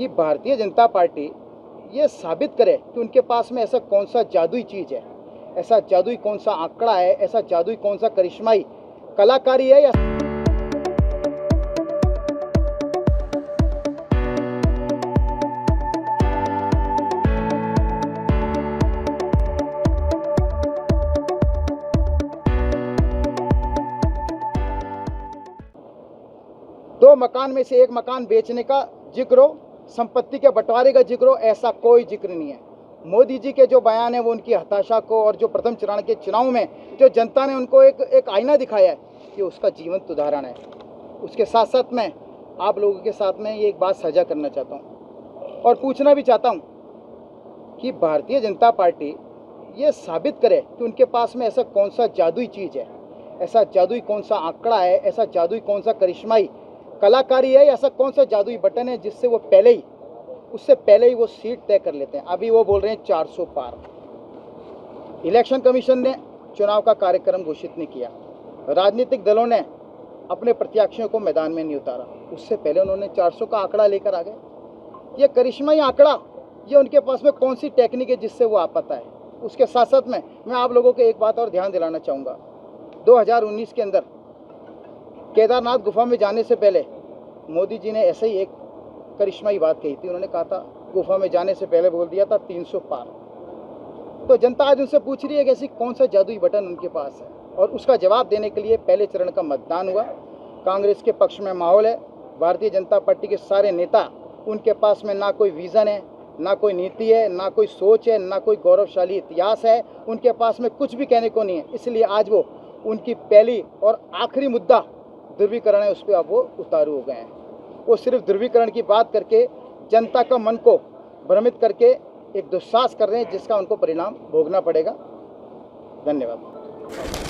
कि भारतीय जनता पार्टी ये साबित करे कि उनके पास में ऐसा कौन सा जादुई चीज़ है, ऐसा जादुई कौन सा आंकड़ा है, ऐसा जादुई कौन सा करिश्माई कलाकारी है। या 2 मकान में से 1 मकान बेचने का जिक्र हो, संपत्ति के बंटवारे का जिक्र हो, ऐसा कोई जिक्र नहीं है। मोदी जी के जो बयान है वो उनकी हताशा को, और जो प्रथम चरण के चुनाव में जो जनता ने उनको एक आईना दिखाया है कि उसका जीवंत उदाहरण है। उसके साथ साथ मैं आप लोगों के साथ में ये एक बात साझा करना चाहता हूँ और पूछना भी चाहता हूँ कि भारतीय जनता पार्टी ये साबित करे कि उनके पास में ऐसा कौन सा जादुई चीज़ है, ऐसा जादुई कौन सा आंकड़ा है, ऐसा जादुई कौन सा करिश्माई कलाकारी है, ऐसा कौन सा जादुई बटन है जिससे वो उससे पहले ही वो सीट तय कर लेते हैं। अभी वो बोल रहे हैं 400 पार। इलेक्शन कमीशन ने चुनाव का कार्यक्रम घोषित नहीं किया, राजनीतिक दलों ने अपने प्रत्याशियों को मैदान में नहीं उतारा, उससे पहले उन्होंने 400 का आंकड़ा लेकर आ गए। ये करिश्माई आंकड़ा, ये उनके पास में कौन सी टेक्निक है जिससे वो आ पाता है। उसके साथ साथ में मैं आप लोगों को एक बात और ध्यान दिलाना चाहूँगा। 2019 के अंदर केदारनाथ गुफा में जाने से पहले मोदी जी ने ऐसे ही एक करिश्माई बात कही थी। उन्होंने कहा था, गुफा में जाने से पहले बोल दिया था 300 पार। तो जनता आज उनसे पूछ रही है कि ऐसी कौन सा जादुई बटन उनके पास है, और उसका जवाब देने के लिए पहले चरण का मतदान हुआ। कांग्रेस के पक्ष में माहौल है। भारतीय जनता पार्टी के सारे नेता, उनके पास में ना कोई विज़न है, ना कोई नीति है, ना कोई सोच है, ना कोई गौरवशाली इतिहास है। उनके पास में कुछ भी कहने को नहीं है। इसलिए आज वो उनकी पहली और आखिरी मुद्दा ध्रुवीकरण है, उस पर अब वो उतारू हो गए हैं। वो सिर्फ ध्रुवीकरण की बात करके जनता का मन को भ्रमित करके एक दुस्साहस कर रहे हैं, जिसका उनको परिणाम भोगना पड़ेगा। धन्यवाद।